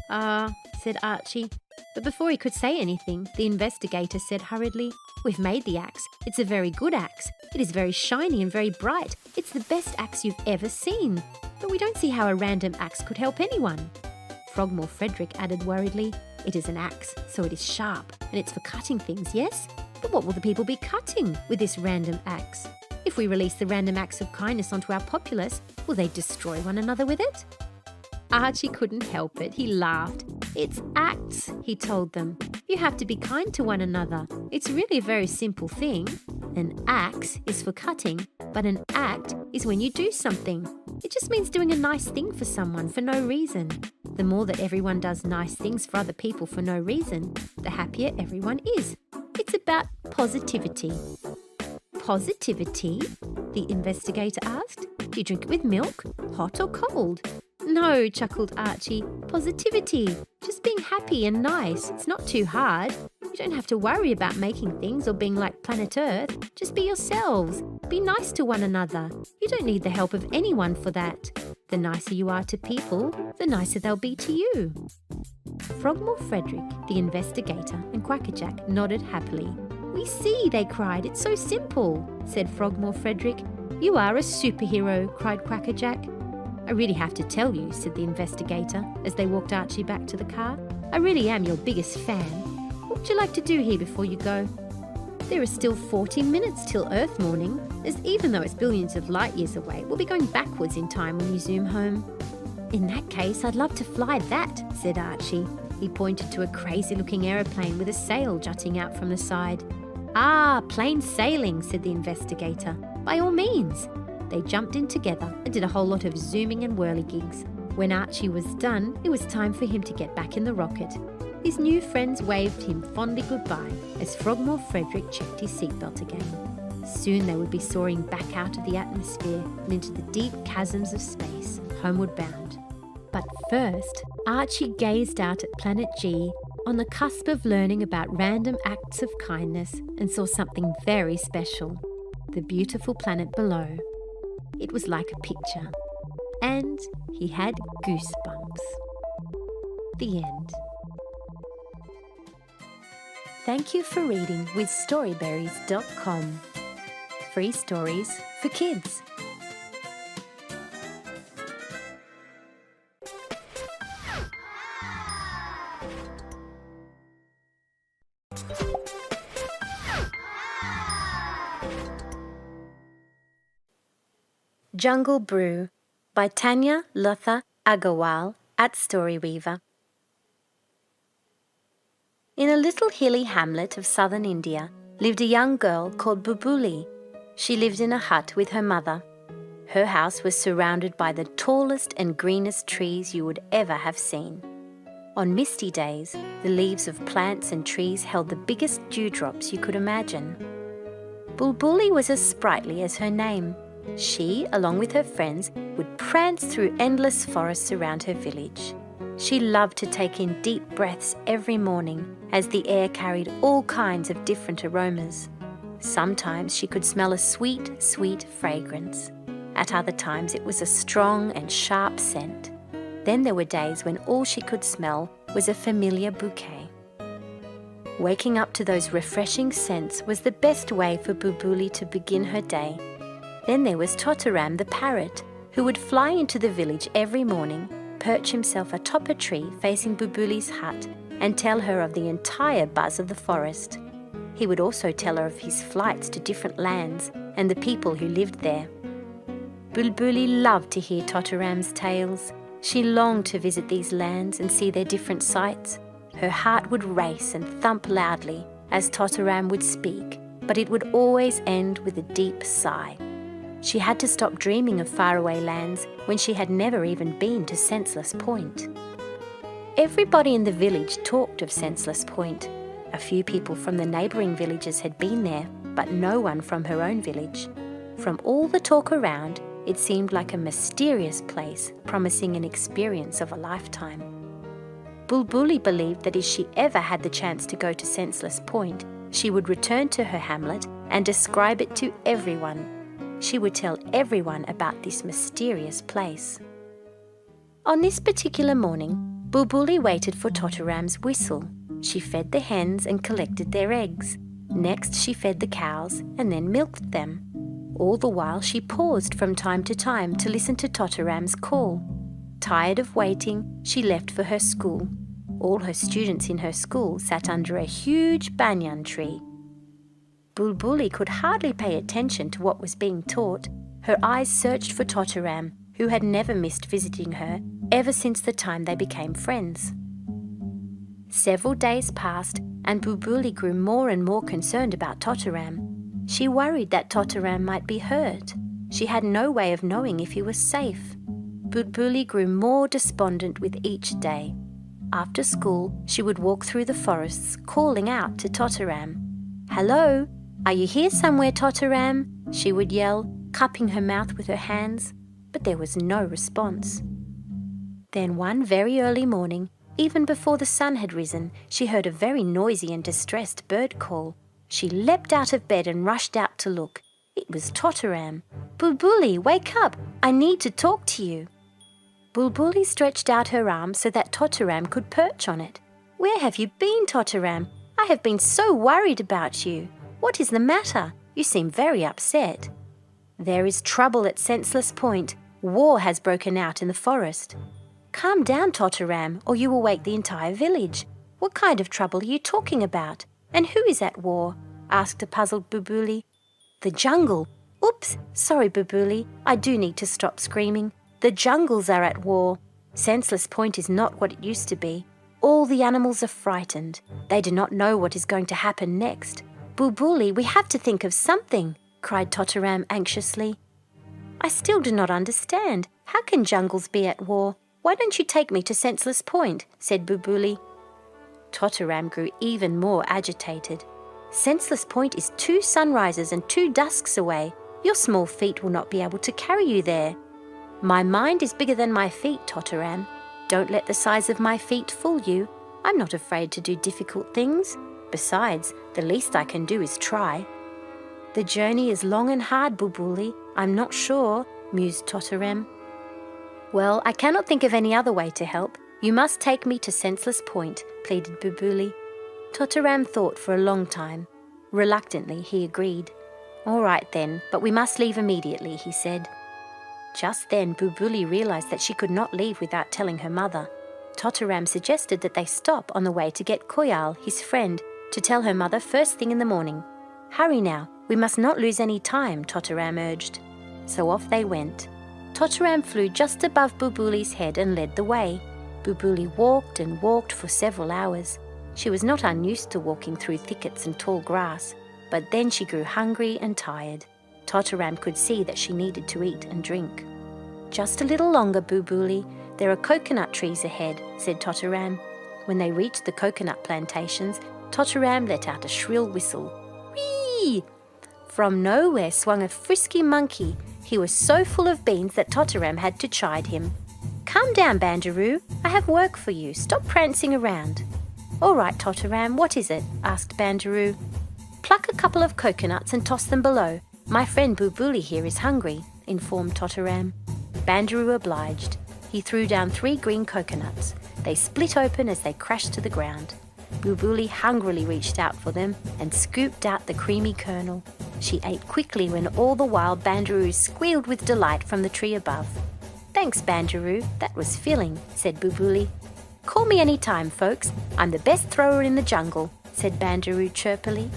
[SPEAKER 1] "Ah," said Archie. But before he could say anything, the investigator said hurriedly, "We've made the axe. It's a very good axe. It is very shiny and very bright. It's the best axe you've ever seen. But we don't see how a random axe could help anyone." Frogmore Frederick added worriedly, "It is an axe, so it is sharp, and it's for cutting things, yes? But what will the people be cutting with this random axe? If If we release the random acts of kindness onto our populace, will they destroy one another with it? Archie couldn't help it. He laughed. It's acts, he told them. You have to be kind to one another. It's really a very simple thing. An axe is for cutting, but an act is when you do something. It just means doing a nice thing for someone for no reason. The more that everyone does nice things for other people for no reason, the happier everyone is. It's about positivity. Positivity? The investigator asked. Do you drink it with milk, hot or cold? No, chuckled Archie. Positivity. Just being happy and nice. It's not too hard. You don't have to worry about making things or being like planet Earth. Just be yourselves. Be nice to one another. You don't need the help of anyone for that. The nicer you are to people, the nicer they'll be to you. Frogmore Frederick, the investigator, and Quackerjack nodded happily. We see, they cried. It's so simple, said Frogmore Frederick. You are a superhero, cried Quackerjack. I really have to tell you, said the investigator, as they walked Archie back to the car. I really am your biggest fan. What would you like to do here before you go? There are still 40 minutes till Earth morning, as even though it's billions of light years away, we'll be going backwards in time when you zoom home. In that case, I'd love to fly that, said Archie. He pointed to a crazy-looking aeroplane with a sail jutting out from the side. Ah, plain sailing, said the investigator. By all means. They jumped in together and did a whole lot of zooming and whirligigs. When Archie was done, it was time for him to get back in the rocket. His new friends waved him fondly goodbye as Frogmore Frederick checked his seatbelt again. Soon they would be soaring back out of the atmosphere and into the deep chasms of space, homeward bound. But first, Archie gazed out at Planet G, on the cusp of learning about random acts of kindness, and saw something very special, the beautiful planet below. It was like a picture, and he had goosebumps. The end. Thank you for reading with Storyberries.com. Free stories for kids. Jungle Brew by Tanya Lotha Agarwal at Storyweaver. In a little hilly hamlet of southern India lived a young girl called Bubuli. She lived in a hut with her mother. Her house was surrounded by the tallest and greenest trees you would ever have seen. On misty days, the leaves of plants and trees held the biggest dewdrops you could imagine. Bulbuli was as sprightly as her name. She, along with her friends, would prance through endless forests around her village. She loved to take in deep breaths every morning as the air carried all kinds of different aromas. Sometimes she could smell a sweet, sweet fragrance. At other times it was a strong and sharp scent. Then there were days when all she could smell was a familiar bouquet. Waking up to those refreshing scents was the best way for Bubuli to begin her day. Then there was Totoram the parrot, who would fly into the village every morning, perch himself atop a tree facing Bubuli's hut, and tell her of the entire buzz of the forest. He would also tell her of his flights to different lands and the people who lived there. Bulbuli loved to hear Totoram's tales. She longed to visit these lands and see their different sights. Her heart would race and thump loudly as Totoram would speak, but it would always end with a deep sigh. She had to stop dreaming of faraway lands when she had never even been to Senseless Point. Everybody in the village talked of Senseless Point. A few people from the neighbouring villages had been there, but no one from her own village. From all the talk around, it seemed like a mysterious place, promising an experience of a lifetime. Bulbuli believed that if she ever had the chance to go to Senseless Point, she would return to her hamlet and describe it to everyone. She would tell everyone about this mysterious place. On this particular morning, Bulbuli waited for Totoram's whistle. She fed the hens and collected their eggs. Next, she fed the cows and then milked them. All the while, she paused from time to time to listen to Totoram's call. Tired of waiting, she left for her school. All her students in her school sat under a huge banyan tree. Bulbuli could hardly pay attention to what was being taught. Her eyes searched for Totoram, who had never missed visiting her ever since the time they became friends. Several days passed, and Bulbuli grew more and more concerned about Totoram. She worried that Totoram might be hurt. She had no way of knowing if he was safe. Bulbuli grew more despondent with each day. After school, she would walk through the forests, calling out to Totoram. "Hello, are you here somewhere, Totoram?" she would yell, cupping her mouth with her hands, but there was no response. Then one very early morning, even before the sun had risen, she heard a very noisy and distressed bird call. She leapt out of bed and rushed out to look. It was Totoram. "Bulbuli, wake up! I need to talk to you." Bulbuli stretched out her arm so that Totoram could perch on it. "Where have you been, Totoram? I have been so worried about you. What is the matter? You seem very upset." "There is trouble at Senseless Point. War has broken out in the forest." "Calm down, Totoram, or you will wake the entire village. What kind of trouble are you talking about? And who is at war?" asked a puzzled Bulbuli. "The jungle. Oops, sorry, Bulbuli. I do need to stop screaming. The jungles are at war. Senseless Point is not what it used to be. All the animals are frightened. They do not know what is going to happen next. Bulbuli, we have to think of something," cried Totoram anxiously. "I still do not understand. How can jungles be at war? Why don't you take me to Senseless Point?" said Bulbuli. Totoram grew even more agitated. "Senseless Point is 2 sunrises and 2 dusks away. Your small feet will not be able to carry you there." "My mind is bigger than my feet, Totoram. Don't let the size of my feet fool you. I'm not afraid to do difficult things. Besides, the least I can do is try." "The journey is long and hard, Bulbuli. I'm not sure," mused Totoram. "Well, I cannot think of any other way to help. You must take me to Senseless Point," pleaded Bulbuli. Totoram thought for a long time. Reluctantly, he agreed. "All right then, but we must leave immediately," he said. Just then, Bulbuli realised that she could not leave without telling her mother. Totoram suggested that they stop on the way to get Koyal, his friend, to tell her mother first thing in the morning. "Hurry now, we must not lose any time," Totoram urged. So off they went. Totoram flew just above Bulbuli's head and led the way. Bulbuli walked and walked for several hours. She was not unused to walking through thickets and tall grass, but then she grew hungry and tired. Totoram could see that she needed to eat and drink. "Just a little longer, Bulbuli. There are coconut trees ahead," said Totoram. When they reached the coconut plantations, Totoram let out a shrill whistle. Whee! From nowhere swung a frisky monkey. He was so full of beans that Totoram had to chide him. "Calm down, Bandaroo. I have work for you. Stop prancing around." "All right, Totoram, what is it?" asked Bandaroo. "Pluck a couple of coconuts and toss them below. My friend Bulbuli here is hungry," informed Totoram. Bandaroo obliged. He threw down 3 green coconuts. They split open as they crashed to the ground. Bulbuli hungrily reached out for them and scooped out the creamy kernel. She ate quickly when all the while Bandaroo squealed with delight from the tree above. "Thanks, Bandaroo, that was filling," said Bulbuli. "Call me any time, folks. I'm the best thrower in the jungle," said Bandaroo chirpily.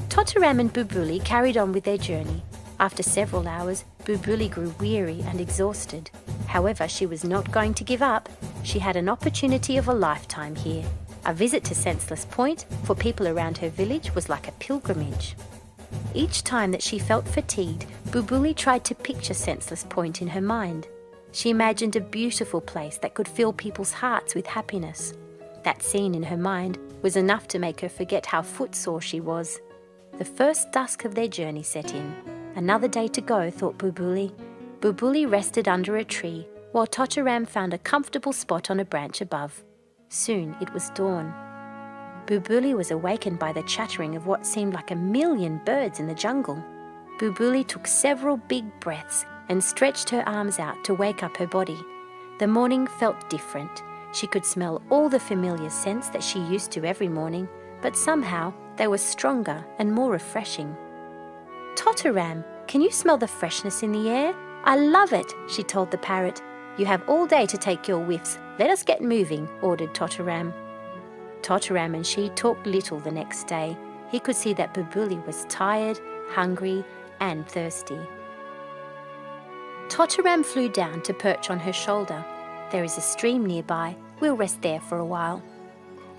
[SPEAKER 1] Totoram and Bulbuli carried on with their journey. After several hours, Bulbuli grew weary and exhausted. However, she was not going to give up. She had an opportunity of a lifetime here. A visit to Senseless Point for people around her village was like a pilgrimage. Each time that she felt fatigued, Bulbuli tried to picture Senseless Point in her mind. She imagined a beautiful place that could fill people's hearts with happiness. That scene in her mind was enough to make her forget how footsore she was. The first dusk of their journey set in. Another day to go, thought Bulbuli. Bulbuli rested under a tree, while Totoram found a comfortable spot on a branch above. Soon it was dawn. Bulbuli was awakened by the chattering of what seemed like 1,000,000 birds in the jungle. Bulbuli took several big breaths and stretched her arms out to wake up her body. The morning felt different. She could smell all the familiar scents that she used to every morning, but somehow they were stronger and more refreshing. "Totoram, can you smell the freshness in the air? I love it," she told the parrot. "You have all day to take your whiffs. Let us get moving," ordered Totoram. Totoram and she talked little the next day. He could see that Bulbuli was tired, hungry, and thirsty. Totteram flew down to perch on her shoulder. There is a stream nearby. We'll rest there for a while.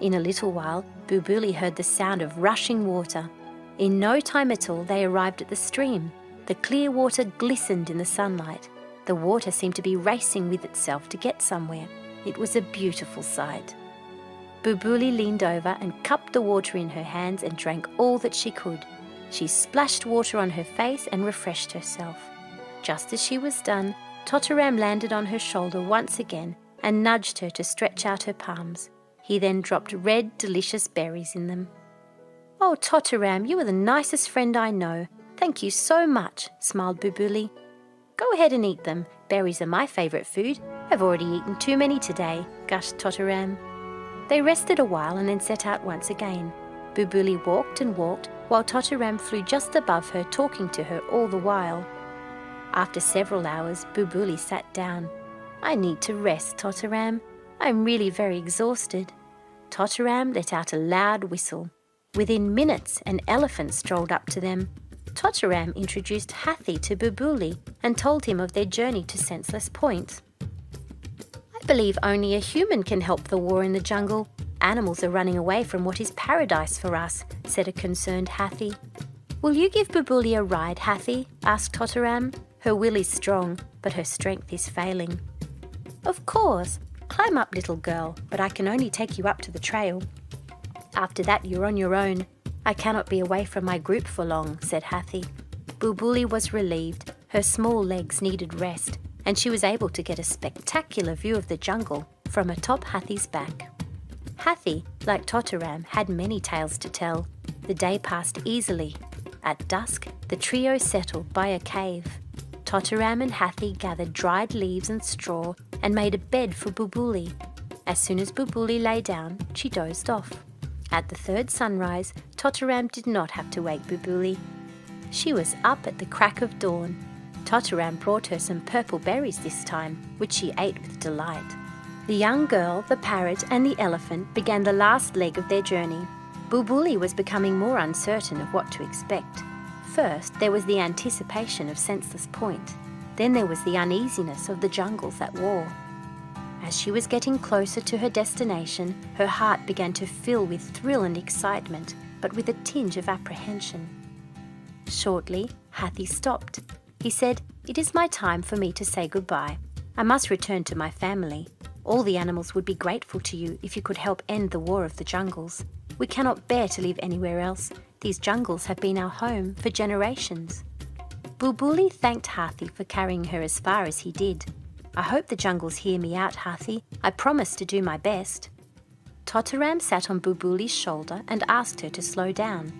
[SPEAKER 1] In a little while, Bulbuli heard the sound of rushing water. In no time at all, they arrived at the stream. The clear water glistened in the sunlight. The water seemed to be racing with itself to get somewhere. It was a beautiful sight. Bulbuli leaned over and cupped the water in her hands and drank all that she could. She splashed water on her face and refreshed herself. Just as she was done, Totteram landed on her shoulder once again and nudged her to stretch out her palms. He then dropped red, delicious berries in them. "Oh, Totteram, you are the nicest friend I know. Thank you so much," smiled Bulbuli. "Go ahead and eat them. Berries are my favourite food. I've already eaten too many today," gushed Totteram. They rested a while and then set out once again. Bulbuli walked and walked while Totteram flew just above her, talking to her all the while. After several hours, Bulbuli sat down. "I need to rest, Totteram. I'm really very exhausted." Totteram let out a loud whistle. Within minutes, an elephant strolled up to them. Totteram introduced Hathi to Bulbuli and told him of their journey to Senseless Point. "I believe only a human can help the war in the jungle. Animals are running away from what is paradise for us," said a concerned Hathi. "Will you give Bulbuli a ride, Hathi?" asked Totteram. Her will is strong, but her strength is failing. "Of course. Climb up, little girl, but I can only take you up to the trail. After that, you're on your own. I cannot be away from my group for long," said Hathi. Bulbuli was relieved. Her small legs needed rest, and she was able to get a spectacular view of the jungle from atop Hathi's back. Hathi, like Totteram, had many tales to tell. The day passed easily. At dusk, the trio settled by a cave. Totteram and Hathi gathered dried leaves and straw and made a bed for Bulbuli. As soon as Bulbuli lay down, she dozed off. At the third sunrise, Totteram did not have to wake Bulbuli. She was up at the crack of dawn. Totteram brought her some purple berries this time, which she ate with delight. The young girl, the parrot and the elephant began the last leg of their journey. Bulbuli was becoming more uncertain of what to expect. First, there was the anticipation of Senseless Point. Then there was the uneasiness of the jungles at war. As she was getting closer to her destination, her heart began to fill with thrill and excitement, but with a tinge of apprehension. Shortly, Hathi stopped. He said, "It is my time for me to say goodbye. I must return to my family. All the animals would be grateful to you if you could help end the war of the jungles. We cannot bear to live anywhere else. These jungles have been our home for generations." Bulbuli thanked Hathi for carrying her as far as he did. "I hope the jungles hear me out, Hathi. I promise to do my best." Totteram sat on Bulbuli's shoulder and asked her to slow down.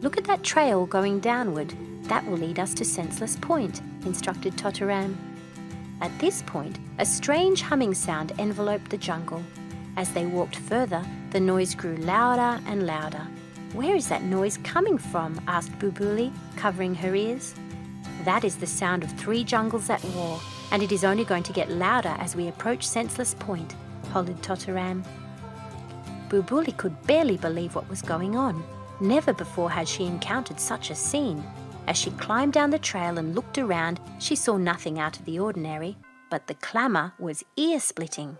[SPEAKER 1] "Look at that trail going downward. That will lead us to Senseless Point," instructed Totteram. At this point, a strange humming sound enveloped the jungle. As they walked further, the noise grew louder and louder. "Where is that noise coming from?" asked Bulbuli, covering her ears. "That is the sound of 3 jungles at war, and it is only going to get louder as we approach Senseless Point," hollered Totteram. Bulbuli could barely believe what was going on. Never before had she encountered such a scene. As she climbed down the trail and looked around, she saw nothing out of the ordinary, but the clamour was ear-splitting.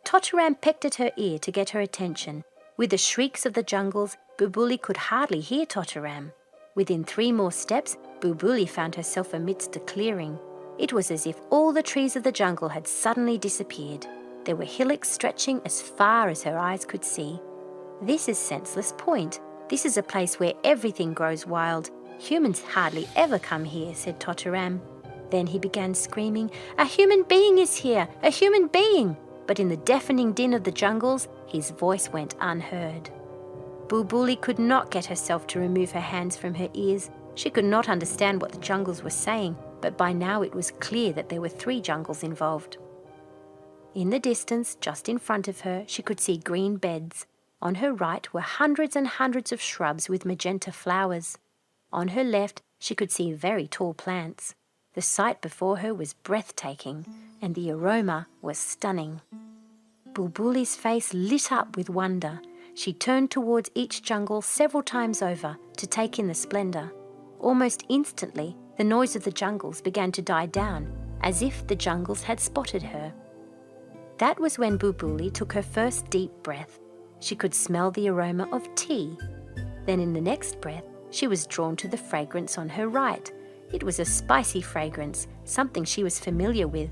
[SPEAKER 1] Totteram pecked at her ear to get her attention. With the shrieks of the jungles, Bulbuli could hardly hear Totteram. Within 3 more steps, Bulbuli found herself amidst a clearing. It was as if all the trees of the jungle had suddenly disappeared. There were hillocks stretching as far as her eyes could see. "This is Senseless Point. This is a place where everything grows wild. Humans hardly ever come here," said Totteram. Then he began screaming, "A human being is here! A human being!" But in the deafening din of the jungles, his voice went unheard. Bulbuli could not get herself to remove her hands from her ears. She could not understand what the jungles were saying, but by now it was clear that there were 3 jungles involved. In the distance, just in front of her, she could see green beds. On her right were hundreds and hundreds of shrubs with magenta flowers. On her left, she could see very tall plants. The sight before her was breathtaking, and the aroma was stunning. Bulbuli's face lit up with wonder. She turned towards each jungle several times over to take in the splendour. Almost instantly, the noise of the jungles began to die down, as if the jungles had spotted her. That was when Bulbuli took her first deep breath. She could smell the aroma of tea. Then in the next breath, she was drawn to the fragrance on her right. It was a spicy fragrance, something she was familiar with.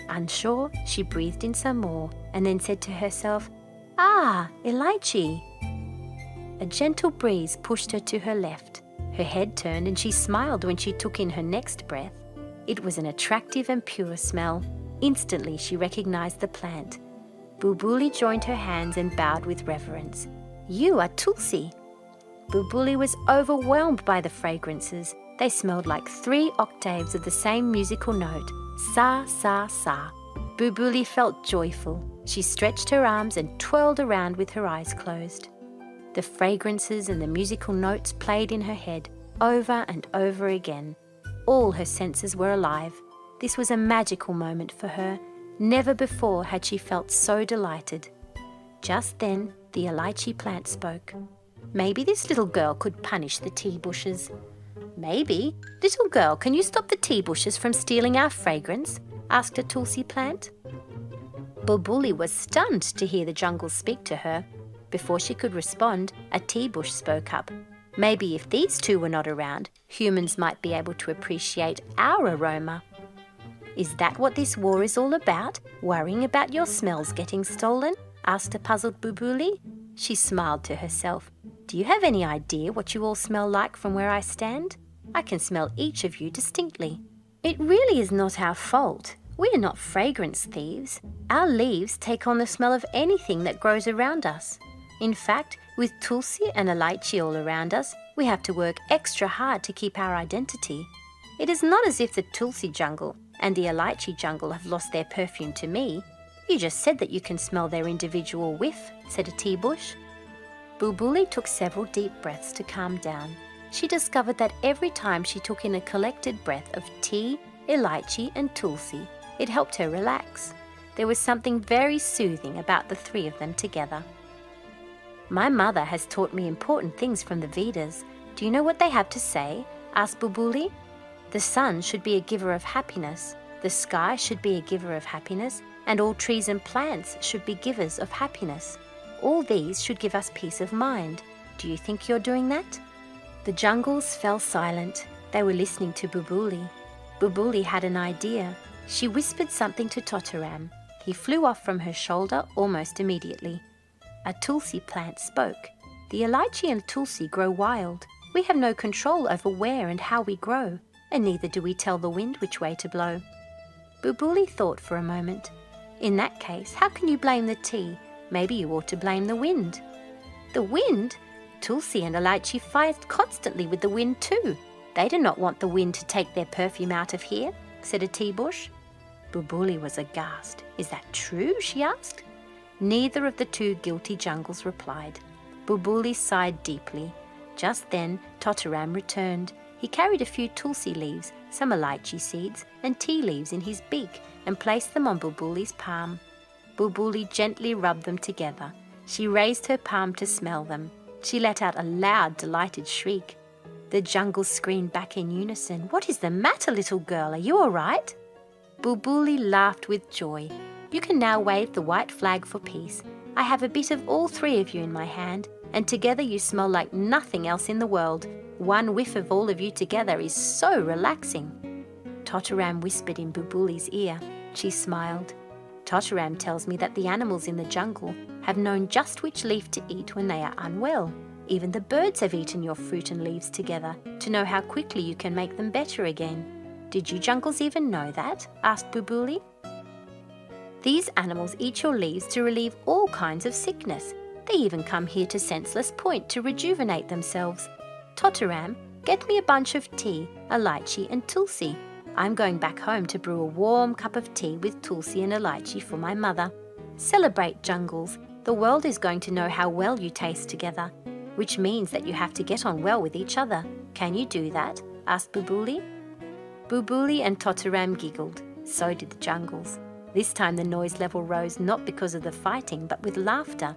[SPEAKER 1] Unsure, she breathed in some more and then said to herself, "Ah, elaichi." A gentle breeze pushed her to her left. Her head turned and she smiled when she took in her next breath. It was an attractive and pure smell. Instantly she recognized the plant. Bulbuli joined her hands and bowed with reverence. "You are Tulsi." Bulbuli was overwhelmed by the fragrances. They smelled like 3 octaves of the same musical note, sa, sa, sa. Bulbuli felt joyful. She stretched her arms and twirled around with her eyes closed. The fragrances and the musical notes played in her head over and over again. All her senses were alive. This was a magical moment for her. Never before had she felt so delighted. Just then, the elaichi plant spoke. "Maybe this little girl could punish the tea bushes." "Maybe. Little girl, can you stop the tea bushes from stealing our fragrance?" asked a tulsi plant. Bulbuli was stunned to hear the jungle speak to her. Before she could respond, a tea bush spoke up. "Maybe if these two were not around, humans might be able to appreciate our aroma." "Is that what this war is all about? Worrying about your smells getting stolen?" asked a puzzled Bulbuli. She smiled to herself. "Do you have any idea what you all smell like from where I stand? I can smell each of you distinctly. It really is not our fault. We are not fragrance thieves. Our leaves take on the smell of anything that grows around us. In fact, with tulsi and elaichi all around us, we have to work extra hard to keep our identity. It is not as if the tulsi jungle and the elaichi jungle have lost their perfume to me. You just said that you can smell their individual whiff," said a tea bush. Bulbuli took several deep breaths to calm down. She discovered that every time she took in a collected breath of tea, elaichi and tulsi, it helped her relax. There was something very soothing about the 3 of them together. "My mother has taught me important things from the Vedas. Do you know what they have to say?" asked Bulbuli. "The sun should be a giver of happiness, the sky should be a giver of happiness, and all trees and plants should be givers of happiness. All these should give us peace of mind. Do you think you're doing that?" The jungles fell silent. They were listening to Bulbuli. Bulbuli had an idea. She whispered something to Totaram. He flew off from her shoulder almost immediately. A tulsi plant spoke. "The elaichi and tulsi grow wild. We have no control over where and how we grow, and neither do we tell the wind which way to blow." Bulbuli thought for a moment. "In that case, how can you blame the tea? Maybe you ought to blame the wind." "The wind? Tulsi and elaichi fight constantly with the wind too. They do not want the wind to take their perfume out of here," said a tea bush. Bulbuli was aghast. "Is that true?" she asked. Neither of the 2 guilty jungles replied. Bulbuli sighed deeply. Just then, Totaram returned. He carried a few tulsi leaves, some elaichi seeds, and tea leaves in his beak and placed them on Bulbuli's palm. Bulbuli gently rubbed them together. She raised her palm to smell them. She let out a loud, delighted shriek. The jungle screamed back in unison. "What is the matter, little girl? Are you all right?" Bulbuli laughed with joy. "You can now wave the white flag for peace. I have a bit of all 3 of you in my hand, and together you smell like nothing else in the world. One whiff of all of you together is so relaxing." Totaram whispered in Bulbuli's ear. She smiled. "Totaram tells me that the animals in the jungle have known just which leaf to eat when they are unwell. Even the birds have eaten your fruit and leaves together to know how quickly you can make them better again. Did you jungles even know that?" asked Bulbuli. "These animals eat your leaves to relieve all kinds of sickness. They even come here to Senseless Point to rejuvenate themselves. Totaram, get me a bunch of tea, elaichi and tulsi. I'm going back home to brew a warm cup of tea with tulsi and elaichi for my mother. Celebrate, jungles. The world is going to know how well you taste together, which means that you have to get on well with each other. Can you do that?" asked Bulbuli. Bulbuli and Totaram giggled. So did the jungles. This time the noise level rose not because of the fighting, but with laughter.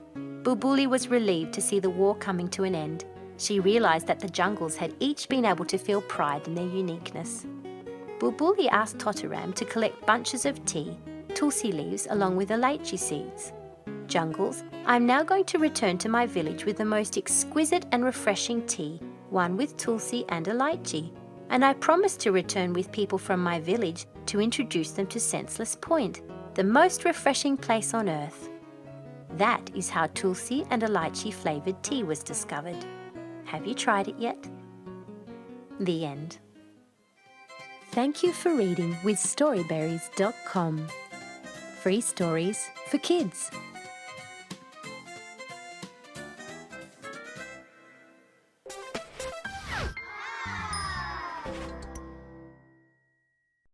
[SPEAKER 1] Bulbuli was relieved to see the war coming to an end. She realised that the jungles had each been able to feel pride in their uniqueness. Bulbuli asked Totaram to collect bunches of tea, tulsi leaves along with elaichi seeds. Jungles, I'm now going to return to my village with the most exquisite and refreshing tea, one with tulsi and elaichi, and I promise to return with people from my village to introduce them to Senseless Point, the most refreshing place on earth. That is how tulsi and elaichi flavoured tea was discovered. Have you tried it yet? The end. Thank you for reading with Storyberries.com. Free stories for kids.